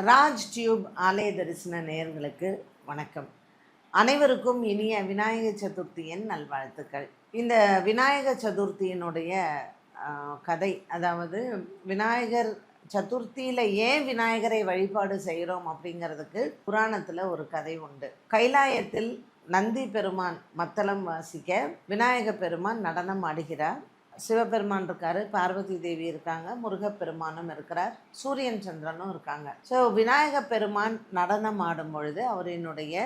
Raj tube ஆலய தரிசன நேயர்களுக்கு வணக்கம். அனைவருக்கும் இனிய விநாயகர் சதுர்த்தியின் நல்வாழ்த்துக்கள். இந்த விநாயகர் சதுர்த்தியினுடைய கதை, அதாவது விநாயகர் சதுர்த்தியில் ஏன் விநாயகரை வழிபாடு செய்கிறோம் அப்படிங்கிறதுக்கு புராணத்தில் ஒரு கதை உண்டு. கைலாயத்தில் நந்தி பெருமான் மத்தளம் வாசிக்க விநாயக பெருமான் நடனம் ஆடுகிறார். சிவபெருமான் இருக்காரு, பார்வதி தேவி இருக்காங்க, முருகப்பெருமானும் இருக்கிறார், சூரியன் சந்திரனும் இருக்காங்க. ஸோ விநாயக பெருமான் நடனம் ஆடும் பொழுது அவரினுடைய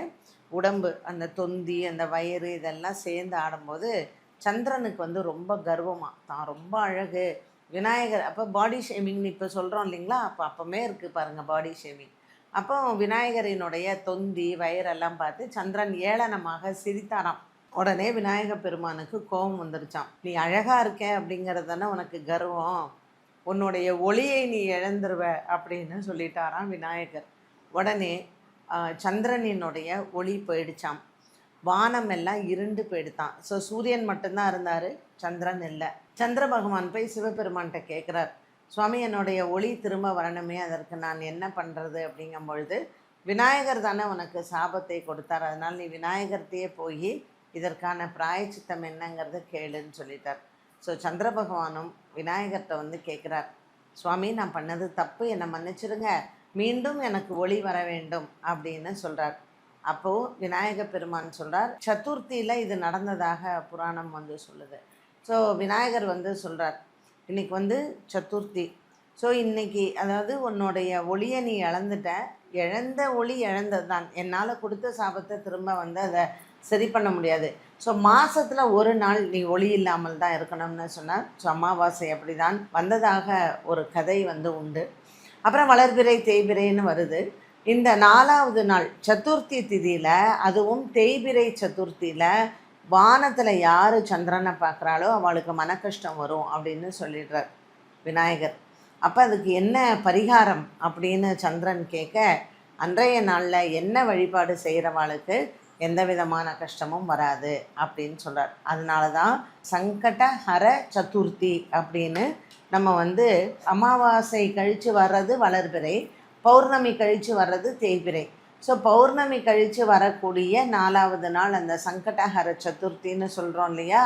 உடம்பு, அந்த தொந்தி, அந்த வயிறு இதெல்லாம் சேர்ந்து ஆடும்போது சந்திரனுக்கு ரொம்ப கர்வமாக, தான் ரொம்ப அழகு விநாயகர். அப்போ பாடி ஷேமிங்னு இப்போ சொல்கிறோம் இல்லைங்களா, அப்போமே இருக்குது பாருங்கள் பாடி ஷேமிங். அப்போ விநாயகரினுடைய தொந்தி வயிறெல்லாம் பார்த்து சந்திரன் ஏளனமாக சிரித்தாராம். உடனே விநாயக பெருமானுக்கு கோபம் வந்துருச்சான். நீ அழகாக இருக்க அப்படிங்கிறது தானே உனக்கு கர்வம், உன்னுடைய ஒளியை நீ இழந்துருவ அப்படின்னு சொல்லிட்டாராம் விநாயகர். உடனே சந்திரனினுடைய ஒளி போயிடுச்சாம், வானம் எல்லாம் இருண்டு போயிடுத்தான். ஸோ சூரியன் மட்டும்தான் இருந்தார், சந்திரன் இல்லை. சந்திர பகவான் போய் சிவபெருமான்கிட்ட கேட்குறார், சுவாமி என்னுடைய ஒளி திரும்ப வரணுமே, அதற்கு நான் என்ன பண்ணுறது அப்படிங்கும் பொழுது, விநாயகர் தானே உனக்கு சாபத்தை கொடுத்தார், அதனால் நீ விநாயகர்த்தையே போய் இதற்கான பிராயச்சித்தம் என்னங்கிறத கேளுன்னு சொல்லிட்டார். ஸோ சந்திர பகவானும் விநாயகர்கிட்ட கேட்குறார், சுவாமி நான் பண்ணது தப்பு, என்னை மன்னிச்சிருங்க, மீண்டும் எனக்கு ஒளி வர வேண்டும் அப்படின்னு சொல்கிறார். அப்போது விநாயக பெருமான் சொல்கிறார், சதுர்த்தியில் இது நடந்ததாக புராணம் சொல்லுது. ஸோ விநாயகர் சொல்கிறார், இன்றைக்கி சதுர்த்தி, ஸோ இன்றைக்கி அதாவது உன்னுடைய ஒளியை நீ இழந்த ஒளி இழந்தது தான், என்னால் கொடுத்த சாபத்தை திரும்ப அதை சரி பண்ண முடியாது. ஸோ மாதத்தில் ஒரு நாள் நீ ஒளி இல்லாமல் தான் இருக்கணும்னு சொன்னார். ஸோ அமாவாசை அப்படி தான் வந்ததாக ஒரு கதை உண்டு. அப்புறம் வளர்பிறை தேய்பிரைன்னு வருது. இந்த 4வது நாள் சதுர்த்தி திதியில், அதுவும் தேய்பிரை சதுர்த்தியில் வானத்தில் யார் சந்திரனை பார்க்குறாளோ அவளுக்கு மன கஷ்டம் வரும் அப்படின்னு சொல்லிடுறார் விநாயகர். அப்போ அதுக்கு என்ன பரிகாரம் அப்படின்னு சந்திரன் கேட்க, அன்றைய நாளில் என்ன வழிபாடு செய்கிறவாளுக்கு எந்த விதமான கஷ்டமும் வராது அப்படின்னு சொல்கிறார். அதனால தான் சங்கடஹர சதுர்த்தி அப்படின்னு நம்ம அமாவாசை கழித்து வர்றது வளர்பிறை, பௌர்ணமி கழித்து வர்றது தேய்பிரை. ஸோ பௌர்ணமி கழித்து வரக்கூடிய 4வது நாள் அந்த சங்கடஹர சதுர்த்தின்னு சொல்கிறோம் இல்லையா,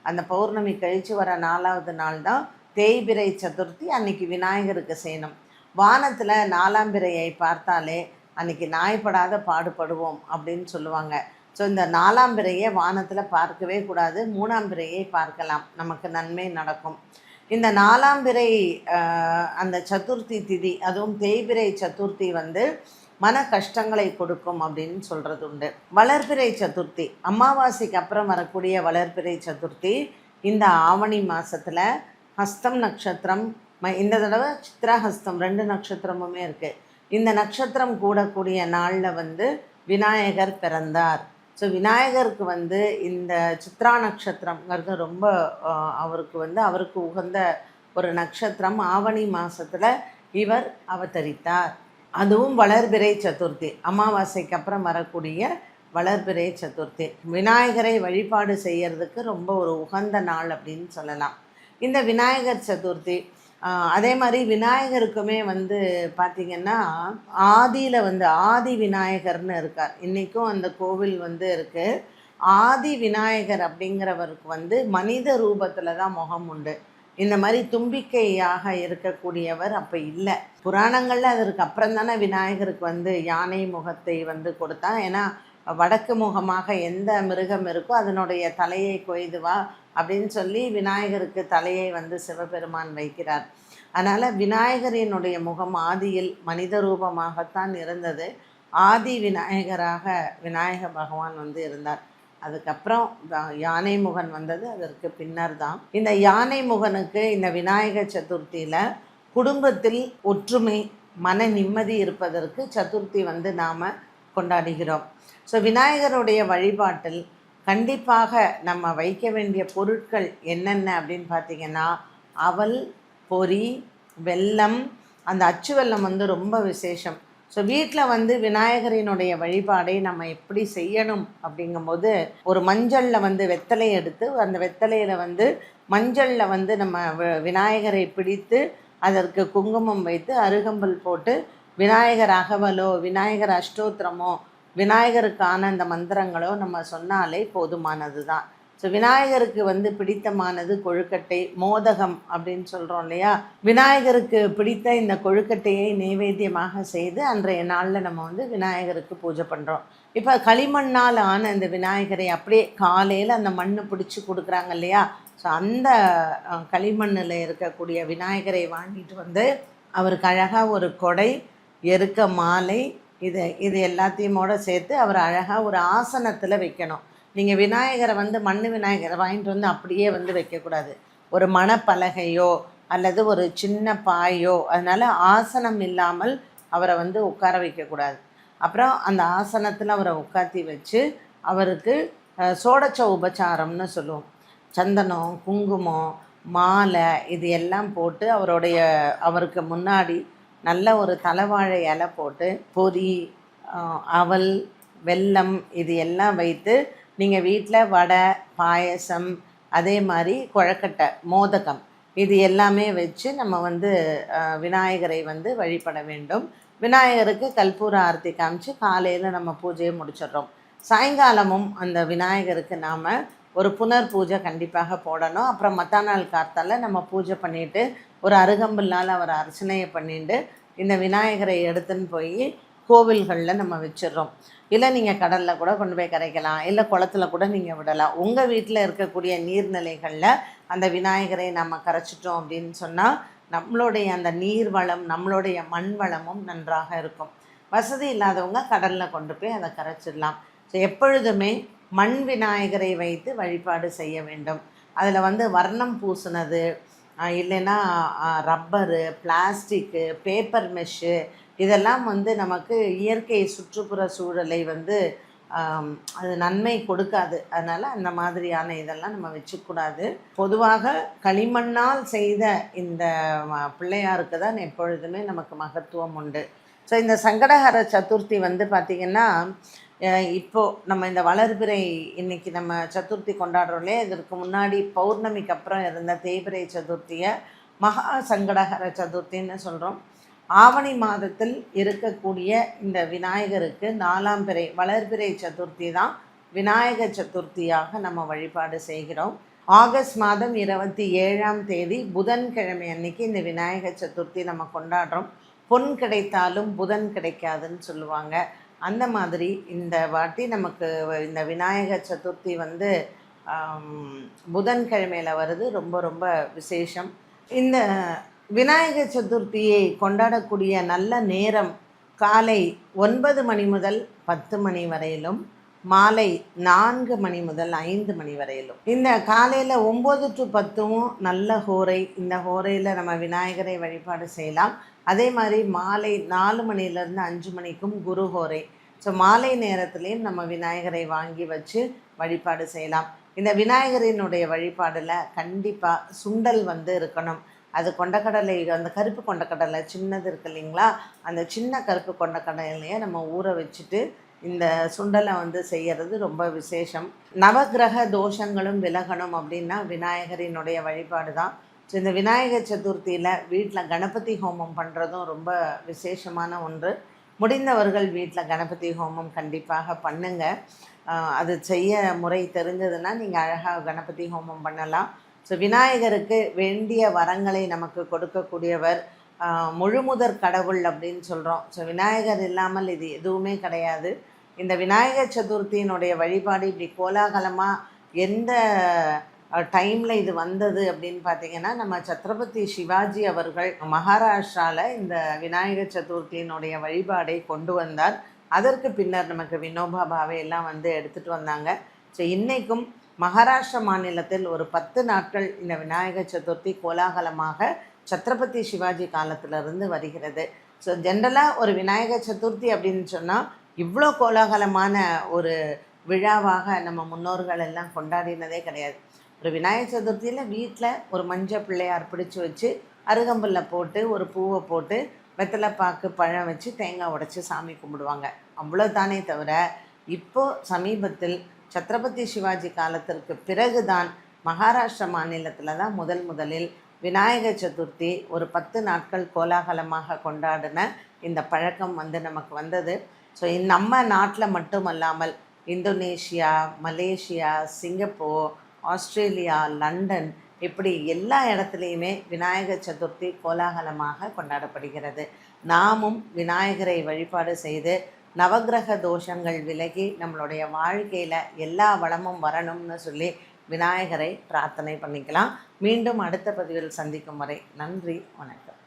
அந்த பௌர்ணமி கழித்து வர 4வது நாள் தான் தேய்பிரை சதுர்த்தி. அன்றைக்கி விநாயகருக்கு செய்யணும். வானத்தில் 4ஆம் பிறையை பார்த்தாலே அன்றைக்கி நாய்ப்படாத பாடுபடுவோம் அப்படின்னு சொல்லுவாங்க. ஸோ இந்த 4ஆம் பிறையை வானத்தில் பார்க்கவே கூடாது, 3ஆம் பிறையை பார்க்கலாம், நமக்கு நன்மை நடக்கும். இந்த 4ஆம் பிறை அந்த சதுர்த்தி திதி, அதுவும் தேய்பிரை சதுர்த்தி மன கஷ்டங்களை கொடுக்கும் அப்படின்னு சொல்கிறது உண்டு. வளர்பிறை சதுர்த்தி, அமாவாசைக்கு அப்புறம் வரக்கூடிய வளர்பிறை சதுர்த்தி இந்த ஆவணி மாதத்தில் ஹஸ்தம் நட்சத்திரம், இந்த தடவை சித்ராஹஸ்தம் 2 நட்சத்திரமுமே இருக்குது. இந்த நட்சத்திரம் கூடக்கூடிய நாளில் விநாயகர் பிறந்தார். ஸோ விநாயகருக்கு இந்த சித்ரா நட்சத்திரங்கிறது ரொம்ப அவருக்கு உகந்த ஒரு நட்சத்திரம். ஆவணி மாதத்தில் இவர் அவதரித்தார். அதுவும் வளர்பிறை சதுர்த்தி, அமாவாசைக்கு அப்புறம் வரக்கூடிய வளர்பிறை சதுர்த்தி விநாயகரை வழிபாடு செய்கிறதுக்கு ரொம்ப ஒரு உகந்த நாள் அப்படின்னு சொல்லலாம் இந்த விநாயகர் சதுர்த்தி. அதே மாதிரி விநாயகருக்குமே பார்த்திங்கன்னா ஆதியில் ஆதி விநாயகர்னு இருக்கார். இன்றைக்கும் அந்த கோவில் இருக்குது. ஆதி விநாயகர் அப்படிங்கிறவருக்கு மனித ரூபத்தில் தான் முகம் உண்டு. இந்த மாதிரி தும்பிக்கையாக இருக்கக்கூடியவர் அப்போ இல்லை. புராணங்களில் அதற்கு அப்புறம் தானே விநாயகருக்கு யானை முகத்தை கொடுத்தா. ஏன்னா வடக்கு முகமாக எந்த மிருகம் இருக்கோ அதனுடைய தலையை கொய்து வா அப்படின்னு சொல்லி விநாயகருக்கு தலையை சிவபெருமான் வைக்கிறார். அதனால் விநாயகரினுடைய முகம் ஆதியில் மனித ரூபமாகத்தான் இருந்தது. ஆதி விநாயகராக விநாயக பகவான் இருந்தார். அதுக்கப்புறம் யானை முகன் அதற்கு பின்னர் தான். இந்த யானை முகனுக்கு இந்த விநாயகர் சதுர்த்தியில் குடும்பத்தில் ஒற்றுமை, மன நிம்மதி இருப்பதற்கு சதுர்த்தி நாம் கொண்டாடுகிறோம். ஸோ விநாயகருடைய வழிபாட்டில் கண்டிப்பாக நம்ம வைக்க வேண்டிய பொருட்கள் என்னென்ன அப்படின்னு பார்த்திங்கன்னா, அவல், பொரி, வெல்லம், அந்த அச்சு வெல்லம் ரொம்ப விசேஷம். ஸோ வீட்டில் விநாயகரினுடைய வழிபாடை நம்ம எப்படி செய்யணும் அப்படிங்கும்போது, ஒரு மஞ்சளில் வெத்தலை எடுத்து அந்த வெத்தலையில் மஞ்சளில் நம்ம விநாயகரை பிடித்து அதற்கு குங்குமம் வைத்து அருகம்புல் போட்டு விநாயகர் அகவலோ விநாயகர் அஷ்டோத்திரமோ விநாயகருக்கான அந்த மந்திரங்களோ நம்ம சொன்னாலே போதுமானது தான். ஸோ விநாயகருக்கு பிடித்தமானது கொழுக்கட்டை, மோதகம் அப்படின்னு சொல்கிறோம் இல்லையா. விநாயகருக்கு பிடித்த இந்த கொழுக்கட்டையை நைவேத்தியமாக செய்து அன்றைய நாளில் நம்ம விநாயகருக்கு பூஜை பண்ணுறோம். இப்போ களிமண்ணால் ஆன இந்த விநாயகரை அப்படியே காலையில் அந்த மண் பிடிச்சி கொடுக்குறாங்க இல்லையா. ஸோ அந்த களிமண்ணில் இருக்கக்கூடிய விநாயகரை வாங்கிட்டு அவருக்கு அழகாக ஒரு கொடை, எருக்க மாலை, இது எல்லாத்தையுமோட சேர்த்து அவர் அழகாக ஒரு ஆசனத்தில் வைக்கணும். நீங்கள் விநாயகரை மண் விநாயகரை வாங்கிட்டு அப்படியே வைக்கக்கூடாது. ஒரு மணப்பலகையோ அல்லது ஒரு சின்ன பாயோ, அதனால் ஆசனம் இல்லாமல் அவரை உட்கார வைக்கக்கூடாது. அப்புறம் அந்த ஆசனத்தில் அவரை உட்காத்தி வச்சு அவருக்கு சோடச்ச உபச்சாரம்னு சொல்லுவோம். சந்தனம், குங்குமம், மாலை இது எல்லாம் போட்டு அவருக்கு முன்னாடி நல்ல ஒரு தலைவாழை இலை போட்டு பொரி, அவல், வெல்லம் இது எல்லாம் வைத்து நீங்கள் வீட்டில் வடை, பாயசம், அதே மாதிரி கொழக்கட்டை, மோதகம் இது எல்லாமே வச்சு நம்ம விநாயகரை வழிபட வேண்டும். விநாயகருக்கு கற்பூர ஆரத்தி காமிச்சு காலையில் நம்ம பூஜையை முடிச்சிடுறோம். சாயங்காலமும் அந்த விநாயகருக்கு நாம் ஒரு புனர் பூஜை கண்டிப்பாக போடணும். அப்புறம் மற்ற நாள் காத்தால நம்ம பூஜை பண்ணிவிட்டு ஒரு அருகம்புல்லால் அவர் அர்ச்சனையை பண்ணிட்டு இந்த விநாயகரை எடுத்துன்னு போய் கோவில்களில் நம்ம வச்சிடுறோம். இல்லை நீங்கள் கடலில் கூட கொண்டு போய் கரைக்கலாம், இல்லை குளத்துல கூட நீங்கள் விடலாம். உங்கள் வீட்டில் இருக்கக்கூடிய நீர்நிலைகளில் அந்த விநாயகரை நம்ம கரைச்சிட்டோம் அப்படின்னு சொன்னால் நம்மளுடைய அந்த நீர் வளம், நம்மளுடைய மண் வளமும் நன்றாக இருக்கும். வசதி இல்லாதவங்க கடலில் கொண்டு போய் அதை கரைச்சிடலாம். ஸோ எப்பொழுதுமே மண் விநாயகரை வைத்து வழிபாடு செய்ய வேண்டும். அதில் வர்ணம் பூசினது, இல்லைன்னா ரப்பரு, பிளாஸ்டிக்கு, பேப்பர் மெஷ்ஷு இதெல்லாம் நமக்கு இயற்கை சுற்றுப்புற சூழலை அது நன்மை கொடுக்காது. அதனால் அந்த மாதிரியான இதெல்லாம் நம்ம வச்சுக்கூடாது. பொதுவாக களிமண்ணால் செய்த இந்த பிள்ளையாருக்கு தான் எப்பொழுதுமே நமக்கு மகத்துவம் உண்டு. ஸோ இந்த சங்கடஹர சதுர்த்தி பார்த்திங்கன்னா, இப்போது நம்ம இந்த வளர்பிறை இன்றைக்கி நம்ம சதுர்த்தி கொண்டாடுறோம்லே, இதற்கு முன்னாடி பௌர்ணமிக்கு அப்புறம் இருந்த தேய்பிறை சதுர்த்தியை மகா சங்கடஹர சதுர்த்தின்னு சொல்கிறோம். ஆவணி மாதத்தில் இருக்கக்கூடிய இந்த விநாயகருக்கு 4ஆம் பிறை வளர்பிறை சதுர்த்தி தான் விநாயகர் சதுர்த்தியாக நம்ம வழிபாடு செய்கிறோம். ஆகஸ்ட் மாதம் 27ஆம் தேதி புதன்கிழமை அன்னைக்கு இந்த விநாயகர் சதுர்த்தி நம்ம கொண்டாடுறோம். பொன் கிடைத்தாலும் புதன் கிடைக்காதுன்னு சொல்லுவாங்க. அந்த மாதிரி இந்த வாட்டி நமக்கு இந்த விநாயகர் சதுர்த்தி புதன்கிழமையில் வருது. ரொம்ப ரொம்ப விசேஷம். இந்த விநாயகர் சதுர்த்தியை கொண்டாடக்கூடிய நல்ல நேரம் காலை 9 மணி முதல் 10 மணி வரையிலும், மாலை 4 மணி முதல் 5 மணி வரையிலும். இந்த காலையில் 9 to 10 நல்ல ஹோரை. இந்த ஹோரையில் நம்ம விநாயகரை வழிபாடு செய்யலாம். அதே மாதிரி மாலை 4 மணிலேருந்து 5 மணிக்கும் குரு ஹோரை. ஸோ மாலை நேரத்துலேயும் நம்ம விநாயகரை வாங்கி வச்சு வழிபாடு செய்யலாம். இந்த விநாயகரினுடைய வழிபாடில் கண்டிப்பாக சுண்டல் இருக்கணும். அது கொண்டக்கடலை, அந்த கருப்பு கொண்டக்கடலை சின்னது இருக்குது இல்லைங்களா, அந்த சின்ன கருப்பு கொண்டக்கடலையை நம்ம ஊற வச்சுட்டு இந்த சுண்டலை செய்கிறது ரொம்ப விசேஷம். நவகிரக தோஷங்களும் விலகணும் அப்படின்னா விநாயகரினுடைய வழிபாடு தான். ஸோ இந்த விநாயகர் சதுர்த்தியில் வீட்டில் கணபதி ஹோமம் பண்ணுறதும் ரொம்ப விசேஷமான ஒன்று. முடிந்தவர்கள் வீட்டில் கணபதி ஹோமம் கண்டிப்பாக பண்ணுங்கள். அது செய்ய முறை தெரிஞ்சதுன்னா நீங்கள் அழகாக கணபதி ஹோமம் பண்ணலாம். ஸோ விநாயகருக்கு வேண்டிய வரங்களை நமக்கு கொடுக்கக்கூடியவர், முழுமுதற் கடவுள் அப்படின்னு சொல்கிறோம். ஸோ விநாயகர் இல்லாமல் இது எதுவுமே கிடையாது. இந்த விநாயகர் சதுர்த்தியினுடைய வழிபாடு இப்படி கோலாகலமாக எந்த டைமில் இது வந்தது அப்படின்னு பார்த்திங்கன்னா, நம்ம சத்ரபதி சிவாஜி அவர்கள் மகாராஷ்டிராவில் இந்த விநாயகர் சதுர்த்தியினுடைய வழிபாடை கொண்டு வந்தார். அதற்கு பின்னர் நமக்கு வினோபா பாவே எல்லாம் எடுத்துகிட்டு வந்தாங்க. ஸோ இன்றைக்கும் மகாராஷ்டிரா மாநிலத்தில் ஒரு 10 நாட்கள் இந்த விநாயகர் சதுர்த்தி கோலாகலமாக சத்ரபதி சிவாஜி காலத்திலிருந்து வருகிறது. ஸோ ஜென்ரலாக ஒரு விநாயகர் சதுர்த்தி அப்படின்னு சொன்னால் இவ்வளோ கோலாகலமான ஒரு விழாவாக நம்ம முன்னோர்கள் எல்லாம் கொண்டாடினதே கிடையாது. ஒரு விநாயகர் சதுர்த்தியில் வீட்டில் ஒரு மஞ்சள் பிள்ளையார் பிடிச்சி வச்சு அருகம்புல்லை போட்டு ஒரு பூவை போட்டு வெத்தலை பாக்கு பழம் வச்சு தேங்காய் உடைச்சி சாமி கும்பிடுவாங்க. அவ்வளோதானே தவிர இப்போது சமீபத்தில் சத்ரபதி சிவாஜி காலத்திற்கு பிறகுதான் மகாராஷ்டிரா மாநிலத்தில் தான் முதலில் விநாயகர் சதுர்த்தி ஒரு 10 நாட்கள் கோலாகலமாக கொண்டாடின இந்த பழக்கம் நமக்கு வந்தது. ஸோ நம்ம நாட்டில் மட்டுமல்லாமல் Indonesia, Malaysia, Singapore, Australia, London இப்படி எல்லா இடத்துலையுமே விநாயகர் சதுர்த்தி கோலாகலமாக கொண்டாடப்படுகிறது. நாமும் விநாயகரை வழிபாடு செய்து நவக்கிரக தோஷங்கள் விலகி நம்மளுடைய வாழ்க்கையில் எல்லா வளமும் வரணும்னு சொல்லி விநாயகரை பிரார்த்தனை பண்ணிக்கலாம். மீண்டும் அடுத்த பதிவில் சந்திக்கும் வரை நன்றி, வணக்கம்.